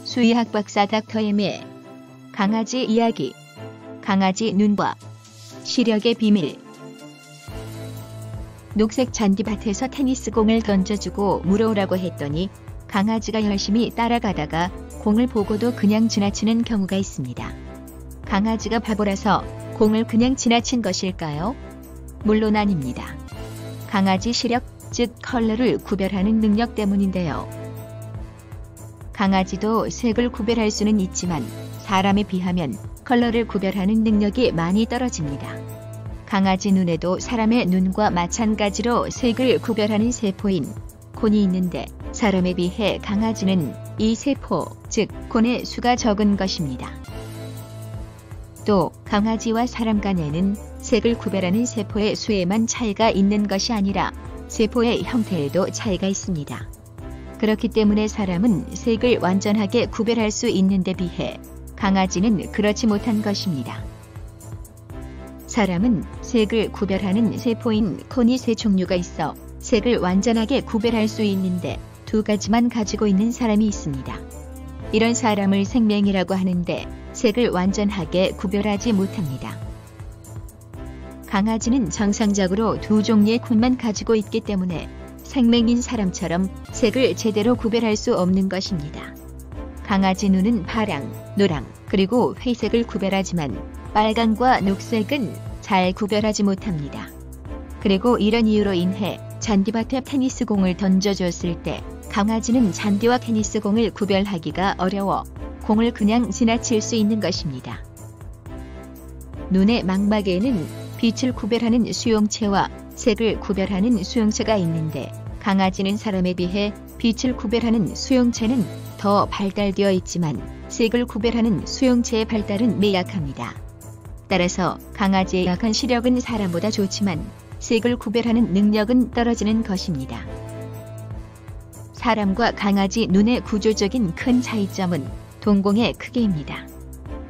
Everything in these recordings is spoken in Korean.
수의학 박사 닥터 M의 강아지 이야기. 강아지 눈과 시력의 비밀. 녹색 잔디밭에서 테니스공을 던져주고 물어오라고 했더니 강아지가 열심히 따라가다가 공을 보고도 그냥 지나치는 경우가 있습니다. 강아지가 바보라서 공을 그냥 지나친 것일까요? 물론 아닙니다. 강아지 시력, 즉 컬러를 구별하는 능력 때문인데요. 강아지도 색을 구별할 수는 있지만 사람에 비하면 컬러를 구별하는 능력이 많이 떨어집니다. 강아지 눈에도 사람의 눈과 마찬가지로 색을 구별하는 세포인 콘이 있는데 사람에 비해 강아지는 이 세포, 즉 콘의 수가 적은 것입니다. 또 강아지와 사람 간에는 색을 구별하는 세포의 수에만 차이가 있는 것이 아니라 세포의 형태에도 차이가 있습니다. 그렇기 때문에 사람은 색을 완전하게 구별할 수 있는 데 비해 강아지는 그렇지 못한 것입니다. 사람은 색을 구별하는 세포인 콘이 세 종류가 있어 색을 완전하게 구별할 수 있는데 두 가지만 가지고 있는 사람이 있습니다. 이런 사람을 생명이라고 하는데 색을 완전하게 구별하지 못합니다. 강아지는 정상적으로 두 종류의 콘만 가지고 있기 때문에 생명인 사람처럼 색을 제대로 구별할 수 없는 것입니다. 강아지 눈은 파랑, 노랑, 그리고 회색을 구별하지만 빨강과 녹색은 잘 구별하지 못합니다. 그리고 이런 이유로 인해 잔디밭에 테니스공을 던져줬을 때 강아지는 잔디와 테니스공을 구별하기가 어려워 공을 그냥 지나칠 수 있는 것입니다. 눈의 망막에는 빛을 구별하는 수용체와 색을 구별하는 수용체가 있는데 강아지는 사람에 비해 빛을 구별하는 수용체는 더 발달되어 있지만 색을 구별하는 수용체의 발달은 미약합니다. 따라서 강아지의 약한 시력은 사람보다 좋지만 색을 구별하는 능력은 떨어지는 것입니다. 사람과 강아지 눈의 구조적인 큰 차이점은 동공의 크기입니다.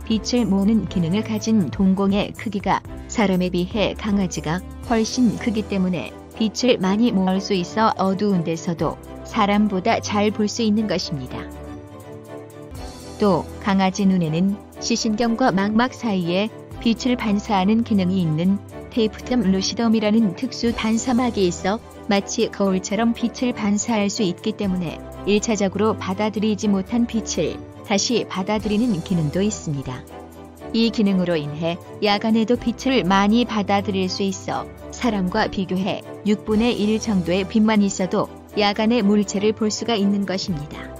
빛을 모으는 기능을 가진 동공의 크기가 사람에 비해 강아지가 훨씬 크기 때문에 빛을 많이 모을 수 있어 어두운 데서도 사람보다 잘 볼 수 있는 것입니다. 또 강아지 눈에는 시신경과 망막 사이에 빛을 반사하는 기능이 있는 테이프텀 루시덤이라는 특수 반사막이 있어 마치 거울처럼 빛을 반사할 수 있기 때문에 1차적으로 받아들이지 못한 빛을 다시 받아들이는 기능도 있습니다. 이 기능으로 인해 야간에도 빛을 많이 받아들일 수 있어 사람과 비교해 6분의 1 정도의 빛만 있어도 야간의 물체를 볼 수가 있는 것입니다.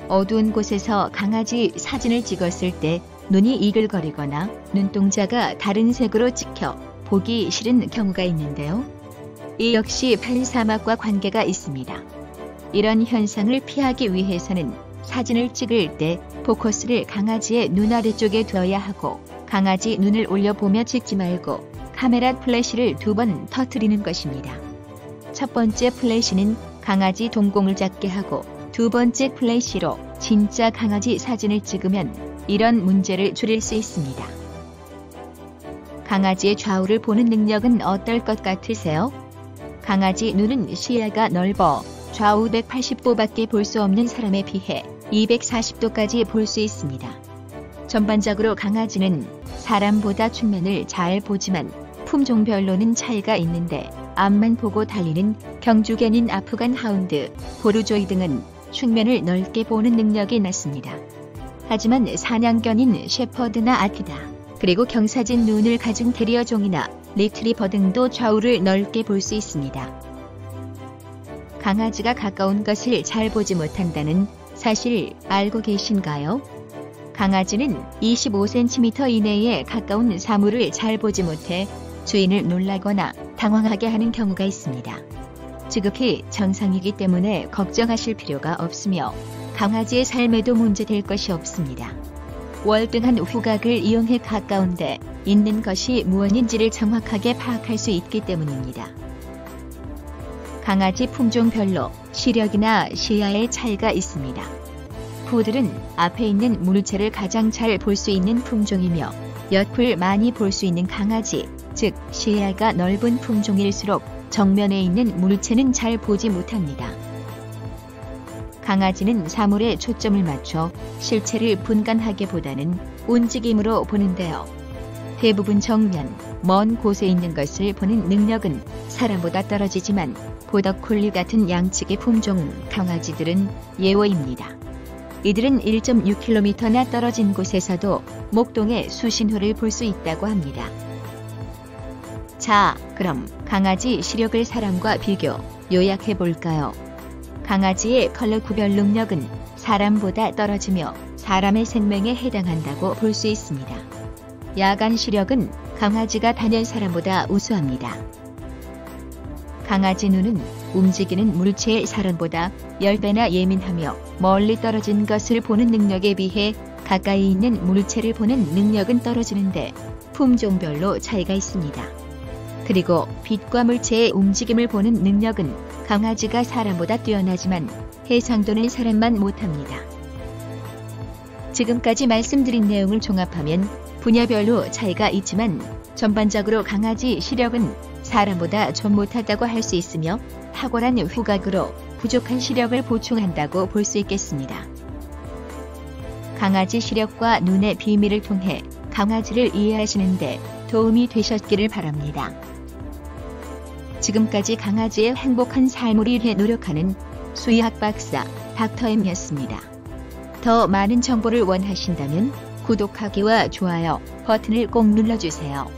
어두운 곳에서 강아지 사진을 찍었을 때 눈이 이글거리거나 눈동자가 다른 색으로 찍혀 보기 싫은 경우가 있는데요. 이 역시 반사막과 관계가 있습니다. 이런 현상을 피하기 위해서는 사진을 찍을 때 포커스를 강아지의 눈 아래쪽에 두어야 하고 강아지 눈을 올려보며 찍지 말고 카메라 플래시를 2번 터뜨리는 것입니다. 첫 번째 플래시는 강아지 동공을 작게 하고 두 번째 플래시로 진짜 강아지 사진을 찍으면 이런 문제를 줄일 수 있습니다. 강아지의 좌우를 보는 능력은 어떨 것 같으세요? 강아지 눈은 시야가 넓어 좌우 180도밖에 볼 수 없는 사람에 비해 240도까지 볼 수 있습니다. 전반적으로 강아지는 사람보다 측면을 잘 보지만 품종별로는 차이가 있는데 앞만 보고 달리는 경주견인 아프간 하운드, 보르조이 등은 측면을 넓게 보는 능력이 낮습니다. 하지만 사냥견인 셰퍼드나 아키다, 그리고 경사진 눈을 가진 테리어종이나 리트리버 등도 좌우를 넓게 볼 수 있습니다. 강아지가 가까운 것을 잘 보지 못한다는 사실 알고 계신가요? 강아지는 25cm 이내에 가까운 사물을 잘 보지 못해 주인을 놀라거나 당황하게 하는 경우가 있습니다. 지극히 정상이기 때문에 걱정하실 필요가 없으며 강아지의 삶에도 문제될 것이 없습니다. 월등한 후각을 이용해 가까운 데 있는 것이 무엇인지를 정확하게 파악할 수 있기 때문입니다. 강아지 품종별로 시력이나 시야의 차이가 있습니다. 푸들은 앞에 있는 물체를 가장 잘 볼 수 있는 품종이며 옆을 많이 볼 수 있는 강아지, 즉 시야가 넓은 품종일수록 정면에 있는 물체는 잘 보지 못합니다. 강아지는 사물에 초점을 맞춰 실체를 분간하기보다는 움직임으로 보는데요. 대부분 정면, 먼 곳에 있는 것을 보는 능력은 사람보다 떨어지지만 보더콜리 같은 양측의 품종 강아지들은 예외입니다. 이들은 1.6km나 떨어진 곳에서도 목동의 수신호를 볼 수 있다고 합니다. 자, 그럼 강아지 시력을 사람과 비교, 요약해 볼까요? 강아지의 컬러 구별 능력은 사람보다 떨어지며 사람의 생명에 해당한다고 볼 수 있습니다. 야간 시력은 강아지가 단연 사람보다 우수합니다. 강아지 눈은 움직이는 물체의 사람보다 10배나 예민하며 멀리 떨어진 것을 보는 능력에 비해 가까이 있는 물체를 보는 능력은 떨어지는데 품종별로 차이가 있습니다. 그리고 빛과 물체의 움직임을 보는 능력은 강아지가 사람보다 뛰어나지만 해상도는 사람만 못합니다. 지금까지 말씀드린 내용을 종합하면 분야별로 차이가 있지만 전반적으로 강아지 시력은 사람보다 좀 못하다고 할 수 있으며 탁월한 후각으로 부족한 시력을 보충한다고 볼 수 있겠습니다. 강아지 시력과 눈의 비밀을 통해 강아지를 이해하시는데 도움이 되셨기를 바랍니다. 지금까지 강아지의 행복한 삶을 위해 노력하는 수의학 박사 닥터엠이었습니다. 더 많은 정보를 원하신다면 구독하기와 좋아요 버튼을 꼭 눌러주세요.